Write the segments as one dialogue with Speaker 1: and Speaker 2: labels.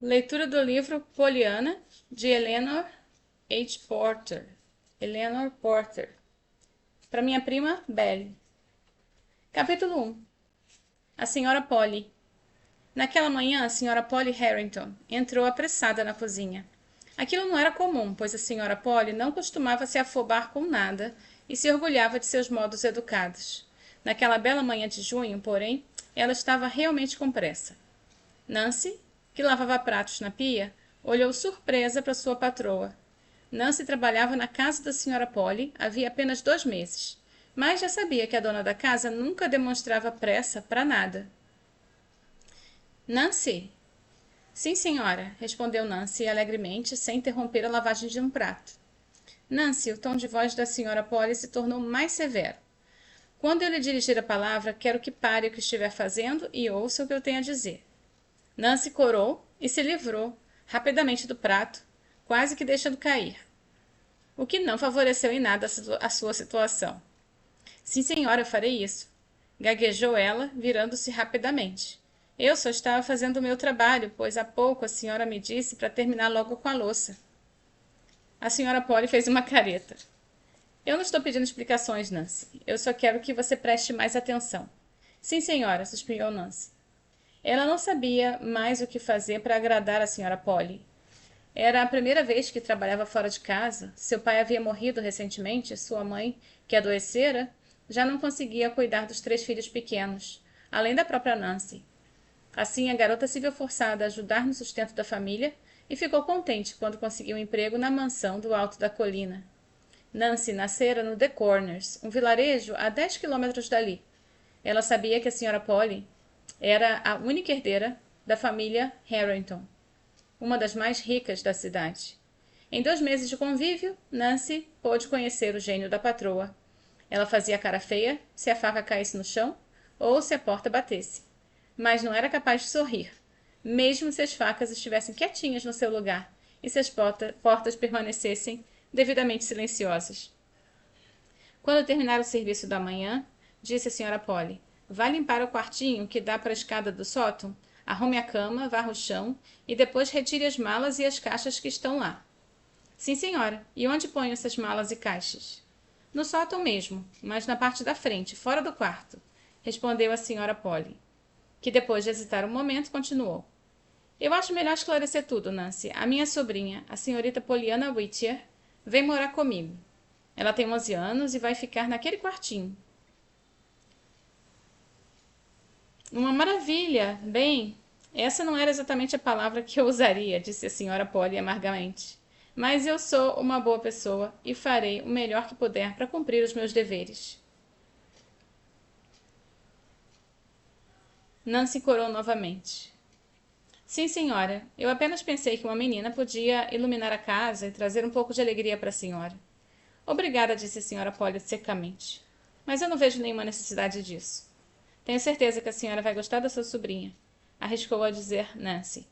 Speaker 1: Leitura do livro Pollyanna, de Eleanor H. Porter. Eleanor Porter. Para minha prima, Belle. Capítulo 1. A Senhora Polly. Naquela manhã, a Senhora Polly Harrington entrou apressada na cozinha. Aquilo não era comum, pois a Senhora Polly não costumava se afobar com nada e se orgulhava de seus modos educados. Naquela bela manhã de junho, porém, ela estava realmente com pressa. Nancy, que lavava pratos na pia, olhou surpresa para sua patroa. Nancy trabalhava na casa da Senhora Polly havia apenas 2 meses, mas já sabia que a dona da casa nunca demonstrava pressa para nada. Nancy? Sim, senhora, respondeu Nancy alegremente, sem interromper a lavagem de um prato. Nancy, o tom de voz da Senhora Polly se tornou mais severo. Quando eu lhe dirigir a palavra, quero que pare o que estiver fazendo e ouça o que eu tenho a dizer. Nancy corou e se livrou rapidamente do prato, quase que deixando cair, o que não favoreceu em nada a sua situação. Sim, senhora, eu farei isso, gaguejou ela, virando-se rapidamente. Eu só estava fazendo o meu trabalho, pois há pouco a senhora me disse para terminar logo com a louça. A senhora Polly fez uma careta. Eu não estou pedindo explicações, Nancy. Eu só quero que você preste mais atenção. Sim, senhora, suspirou Nancy. Ela não sabia mais o que fazer para agradar a senhora Polly. Era a primeira vez que trabalhava fora de casa. Seu pai havia morrido recentemente, sua mãe, que adoecera, já não conseguia cuidar dos 3 filhos pequenos, além da própria Nancy. Assim, a garota se viu forçada a ajudar no sustento da família e ficou contente quando conseguiu um emprego na mansão do alto da colina. Nancy nascera no The Corners, um vilarejo a 10 quilômetros dali. Ela sabia que a senhora Polly era a única herdeira da família Harrington, uma das mais ricas da cidade. Em 2 meses de convívio, Nancy pôde conhecer o gênio da patroa. Ela fazia cara feia se a faca caísse no chão ou se a porta batesse, mas não era capaz de sorrir, mesmo se as facas estivessem quietinhas no seu lugar e se as portas permanecessem devidamente silenciosas. Quando terminar o serviço da manhã, disse a senhora Polly, vá limpar o quartinho que dá para a escada do sótão, arrume a cama, varra o chão e depois retire as malas e as caixas que estão lá. Sim, senhora. E onde ponho essas malas e caixas? No sótão mesmo, mas na parte da frente, fora do quarto, respondeu a senhora Polly, que depois de hesitar um momento, continuou. Eu acho melhor esclarecer tudo, Nancy. A minha sobrinha, a senhorita Pollyanna Whittier, vem morar comigo. Ela tem 11 anos e vai ficar naquele quartinho. Uma maravilha! Bem, essa não era exatamente a palavra que eu usaria, disse a senhora Polly amargamente. Mas eu sou uma boa pessoa e farei o melhor que puder para cumprir os meus deveres. Nancy corou novamente. Sim, senhora. Eu apenas pensei que uma menina podia iluminar a casa e trazer um pouco de alegria para a senhora. Obrigada, disse a senhora Polly secamente. Mas eu não vejo nenhuma necessidade disso. Tenho certeza que a senhora vai gostar da sua sobrinha, arriscou a dizer Nancy,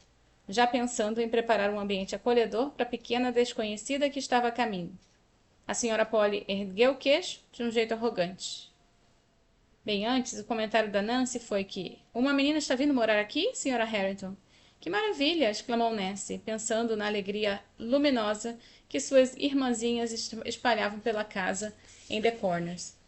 Speaker 1: já pensando em preparar um ambiente acolhedor para a pequena desconhecida que estava a caminho. A senhora Polly ergueu o queixo de um jeito arrogante. Bem antes, o comentário da Nancy foi que uma menina está vindo morar aqui, senhora Harrington? Que maravilha! Exclamou Nancy, pensando na alegria luminosa que suas irmãzinhas espalhavam pela casa em The Corners.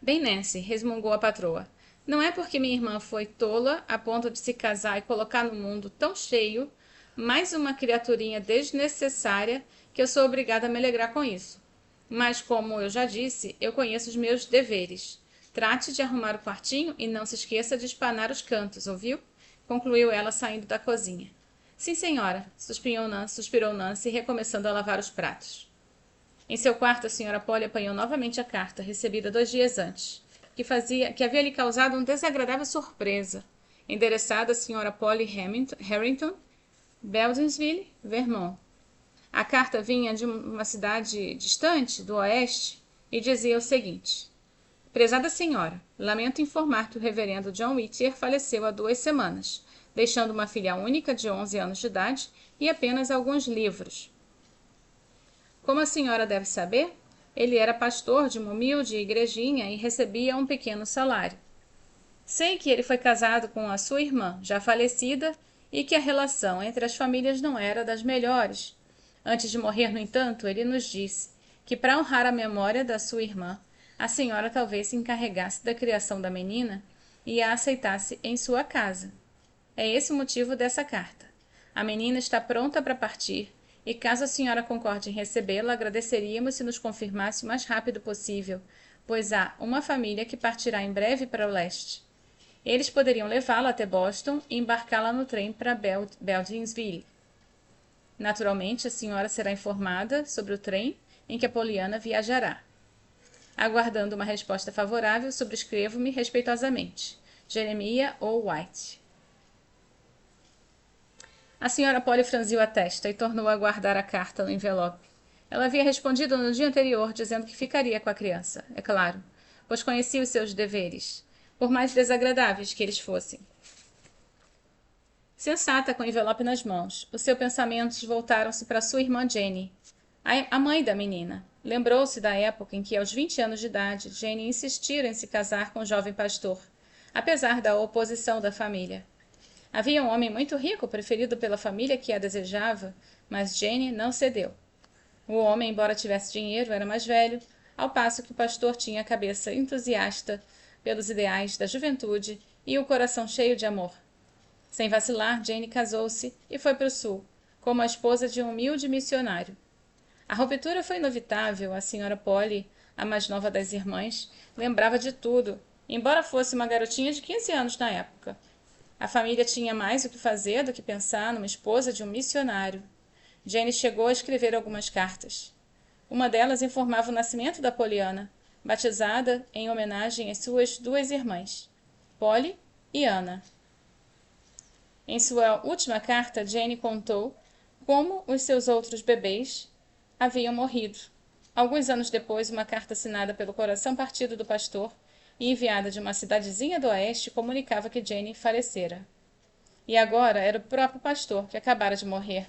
Speaker 1: Bem, Nancy, resmungou a patroa, não é porque minha irmã foi tola a ponto de se casar e colocar no mundo tão cheio mais uma criaturinha desnecessária que eu sou obrigada a me alegrar com isso. Mas, como eu já disse, eu conheço os meus deveres. Trate de arrumar o quartinho e não se esqueça de espanar os cantos, ouviu? Concluiu ela saindo da cozinha. Sim, senhora, suspirou Nancy, recomeçando a lavar os pratos. Em seu quarto, a senhora Polly apanhou novamente a carta, recebida 2 dias antes, que havia lhe causado uma desagradável surpresa, endereçada à senhora Polly Harrington, Beldingsville, Vermont. A carta vinha de uma cidade distante, do oeste, e dizia o seguinte: Prezada senhora, lamento informar que o reverendo John Whittier faleceu há 2 semanas, deixando uma filha única de 11 anos de idade e apenas alguns livros. Como a senhora deve saber, ele era pastor de uma humilde igrejinha e recebia um pequeno salário. Sei que ele foi casado com a sua irmã, já falecida, e que a relação entre as famílias não era das melhores. Antes de morrer, no entanto, ele nos disse que, para honrar a memória da sua irmã, a senhora talvez se encarregasse da criação da menina e a aceitasse em sua casa. É esse o motivo dessa carta. A menina está pronta para partir e, caso a senhora concorde em recebê-la, agradeceríamos se nos confirmasse o mais rápido possível, pois há uma família que partirá em breve para o leste. Eles poderiam levá-la até Boston e embarcá-la no trem para Beldingsville. Naturalmente, a senhora será informada sobre o trem em que a Poliana viajará. Aguardando uma resposta favorável, subscrevo-me respeitosamente. Jeremiah O. White. A senhora Polly franziu a testa e tornou a guardar a carta no envelope. Ela havia respondido no dia anterior, dizendo que ficaria com a criança, é claro, pois conhecia os seus deveres, por mais desagradáveis que eles fossem. Sensata, com o envelope nas mãos, os seus pensamentos voltaram-se para sua irmã Jenny, a mãe da menina. Lembrou-se da época em que, aos 20 anos de idade, Jenny insistira em se casar com o jovem pastor, apesar da oposição da família. Havia um homem muito rico, preferido pela família que a desejava, mas Jenny não cedeu. O homem, embora tivesse dinheiro, era mais velho, ao passo que o pastor tinha a cabeça entusiasta pelos ideais da juventude e o coração cheio de amor. Sem vacilar, Jenny casou-se e foi para o sul, como a esposa de um humilde missionário. A ruptura foi inevitável. A senhora Polly, a mais nova das irmãs, lembrava de tudo, embora fosse uma garotinha de 15 anos na época. A família tinha mais o que fazer do que pensar numa esposa de um missionário. Jenny chegou a escrever algumas cartas. Uma delas informava o nascimento da Poliana, batizada em homenagem às suas duas irmãs, Polly e Anna. Em sua última carta, Jenny contou como os seus outros bebês haviam morrido. Alguns anos depois, uma carta assinada pelo coração partido do pastor e enviada de uma cidadezinha do oeste comunicava que Jenny falecera. E agora era o próprio pastor que acabara de morrer,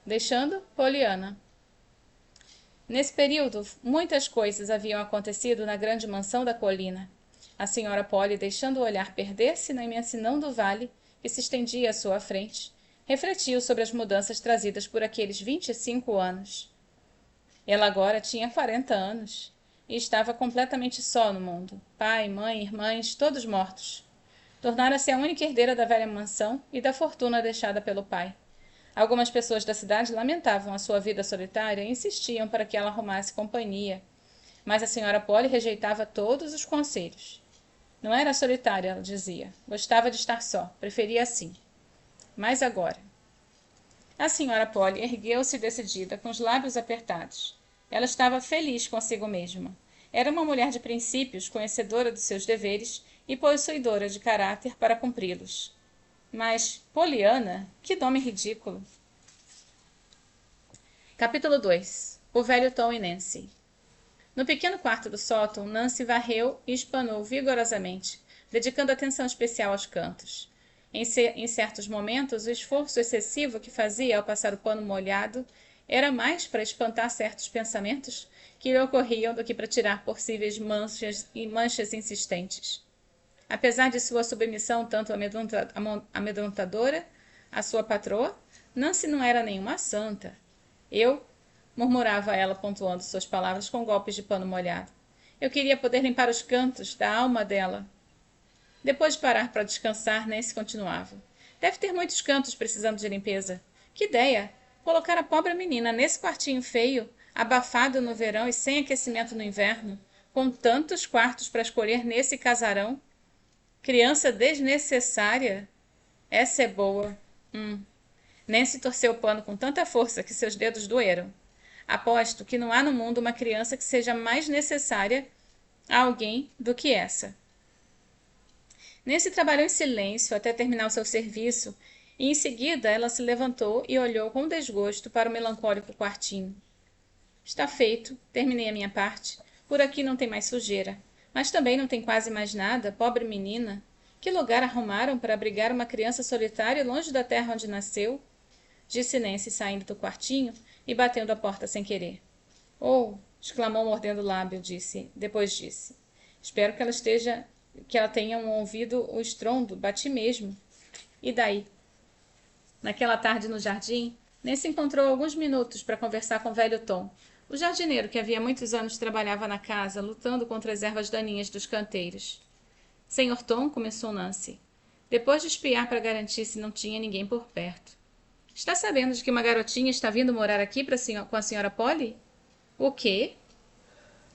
Speaker 1: deixando Poliana. Nesse período, muitas coisas haviam acontecido na grande mansão da colina. A senhora Polly, deixando o olhar perder-se na imensidão do vale que se estendia à sua frente, refletiu sobre as mudanças trazidas por aqueles 25 anos. Ela agora tinha 40 anos e estava completamente só no mundo. Pai, mãe, irmãs, todos mortos. Tornara-se a única herdeira da velha mansão e da fortuna deixada pelo pai. Algumas pessoas da cidade lamentavam a sua vida solitária e insistiam para que ela arrumasse companhia, mas a senhora Polly rejeitava todos os conselhos. Não era solitária, ela dizia. Gostava de estar só, preferia assim. Mas agora... A senhora Polly ergueu-se decidida, com os lábios apertados. Ela estava feliz consigo mesma. Era uma mulher de princípios, conhecedora dos seus deveres e possuidora de caráter para cumpri-los. Mas, Poliana, que nome ridículo! Capítulo 2. O velho Tom e Nancy. No pequeno quarto do sótão, Nancy varreu e espanou vigorosamente, dedicando atenção especial aos cantos. Em certos momentos, o esforço excessivo que fazia ao passar o pano molhado era mais para espantar certos pensamentos que lhe ocorriam do que para tirar possíveis manchas insistentes. Apesar de sua submissão tanto amedrontadora à sua patroa, Nancy não era nenhuma santa. Murmurava ela, pontuando suas palavras com golpes de pano molhado. Eu queria poder limpar os cantos da alma dela. Depois de parar para descansar, Nancy continuava. Deve ter muitos cantos precisando de limpeza. Que ideia! Colocar a pobre menina nesse quartinho feio, abafado no verão e sem aquecimento no inverno, com tantos quartos para escolher nesse casarão. Criança desnecessária. Essa é boa. Nancy torceu o pano com tanta força que seus dedos doeram. Aposto que não há no mundo uma criança que seja mais necessária a alguém do que essa. Nancy trabalhou em silêncio até terminar o seu serviço e em seguida ela se levantou e olhou com desgosto para o melancólico quartinho. Está feito, terminei a minha parte. Por aqui não tem mais sujeira. Mas também não tem quase mais nada, pobre menina. Que lugar arrumaram para abrigar uma criança solitária longe da terra onde nasceu? Disse Nancy, saindo do quartinho e batendo a porta sem querer. Oh! Exclamou mordendo o lábio, depois disse. Espero que ela tenha ouvido o estrondo, bati mesmo. E daí? Naquela tarde no jardim, Nancy encontrou alguns minutos para conversar com o velho Tom, o jardineiro que havia muitos anos trabalhava na casa, lutando contra as ervas daninhas dos canteiros. Senhor Tom, começou Nancy, depois de espiar para garantir se não tinha ninguém por perto. Está sabendo de que uma garotinha está vindo morar aqui com a senhora Polly? O quê?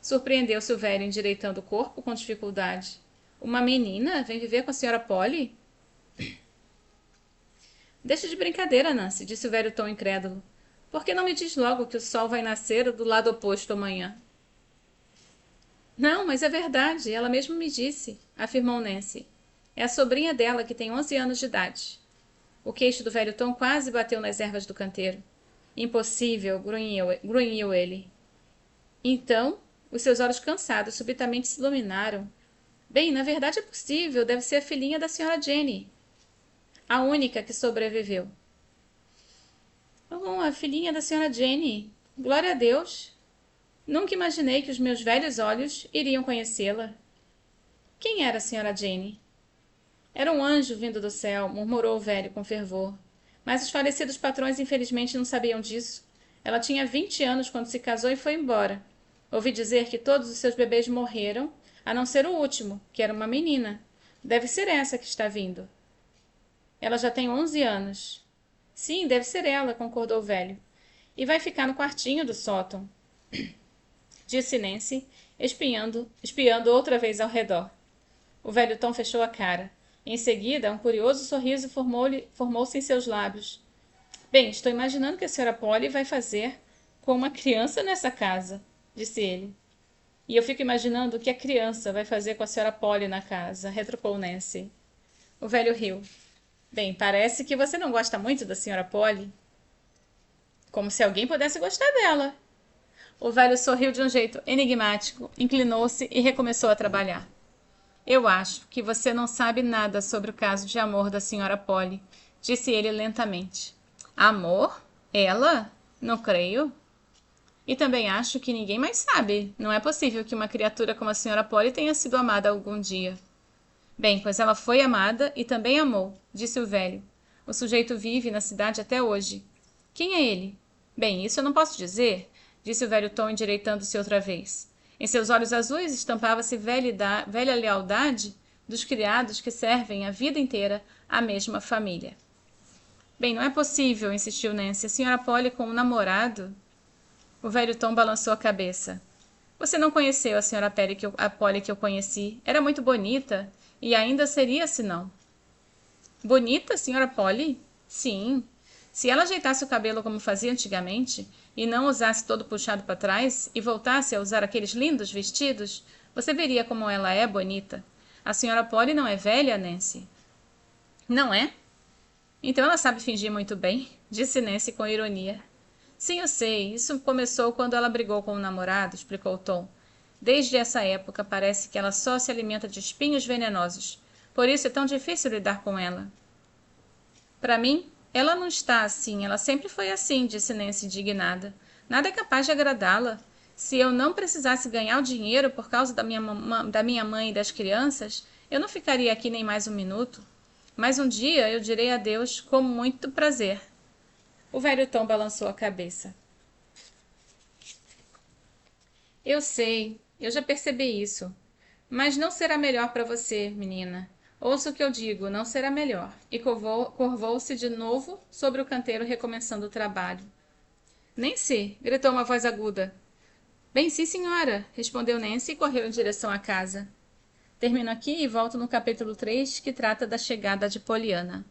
Speaker 1: Surpreendeu-se o velho, endireitando o corpo com dificuldade. Uma menina vem viver com a senhora Polly? Deixa de brincadeira, Nancy, disse o velho Tom incrédulo. Por que não me diz logo que o sol vai nascer do lado oposto amanhã? Não, mas é verdade, ela mesma me disse, afirmou Nancy. É a sobrinha dela que tem 11 anos de idade. O queixo do velho Tom quase bateu nas ervas do canteiro. Impossível, grunhiu ele. Então, os seus olhos cansados subitamente se iluminaram. Bem, na verdade é possível, deve ser a filhinha da senhora Jenny. A única que sobreviveu. Oh, a filhinha da senhora Jenny. Glória a Deus. Nunca imaginei que os meus velhos olhos iriam conhecê-la. Quem era a senhora Jenny? Era um anjo vindo do céu, murmurou o velho com fervor. Mas os falecidos patrões infelizmente não sabiam disso. Ela tinha 20 anos quando se casou e foi embora. Ouvi dizer que todos os seus bebês morreram, a não ser o último, que era uma menina. Deve ser essa que está vindo. Ela já tem 11 anos. Sim, deve ser ela, concordou o velho. E vai ficar no quartinho do sótão, disse Nancy, espiando outra vez ao redor. O velho Tom fechou a cara. Em seguida, um curioso sorriso formou-se em seus lábios. Bem, estou imaginando que a senhora Polly vai fazer com uma criança nessa casa, disse ele. E eu fico imaginando o que a criança vai fazer com a senhora Polly na casa, retrucou Nancy. O velho riu. Bem, parece que você não gosta muito da senhora Polly. Como se alguém pudesse gostar dela. O velho sorriu de um jeito enigmático, inclinou-se e recomeçou a trabalhar. Eu acho que você não sabe nada sobre o caso de amor da senhora Polly, disse ele lentamente. Amor? Ela? Não creio. E também acho que ninguém mais sabe. Não é possível que uma criatura como a senhora Polly tenha sido amada algum dia. Bem, pois ela foi amada e também amou, disse o velho. O sujeito vive na cidade até hoje. Quem é ele? Bem, isso eu não posso dizer, disse o velho Tom endireitando-se outra vez. Em seus olhos azuis estampava-se velha lealdade dos criados que servem a vida inteira a mesma família. Bem, não é possível, insistiu Nancy. A senhora Polly com um namorado? O velho Tom balançou a cabeça. Você não conheceu a senhora Polly que eu conheci. Era muito bonita e ainda seria se não. Bonita, senhora Polly? Sim. Se ela ajeitasse o cabelo como fazia antigamente e não usasse todo puxado para trás e voltasse a usar aqueles lindos vestidos, você veria como ela é bonita. A senhora Polly não é velha, Nancy? Não é? Então ela sabe fingir muito bem, disse Nancy com ironia. Sim, eu sei. Isso começou quando ela brigou com o namorado, explicou Tom. Desde essa época parece que ela só se alimenta de espinhos venenosos. Por isso é tão difícil lidar com ela. Para mim, ela não está assim. Ela sempre foi assim, disse Nancy indignada. Nada é capaz de agradá-la. Se eu não precisasse ganhar o dinheiro por causa da minha mãe e das crianças, eu não ficaria aqui nem mais um minuto. Mas um dia eu direi adeus com muito prazer. O velho Tom balançou a cabeça. Eu sei, eu já percebi isso. Mas não será melhor para você, menina. Ouça o que eu digo, não será melhor. E curvou-se de novo sobre o canteiro, recomeçando o trabalho. Nancy, gritou uma voz aguda. Bem, sim, senhora, respondeu Nancy e correu em direção à casa. Termino aqui e volto no capítulo 3, que trata da chegada de Poliana.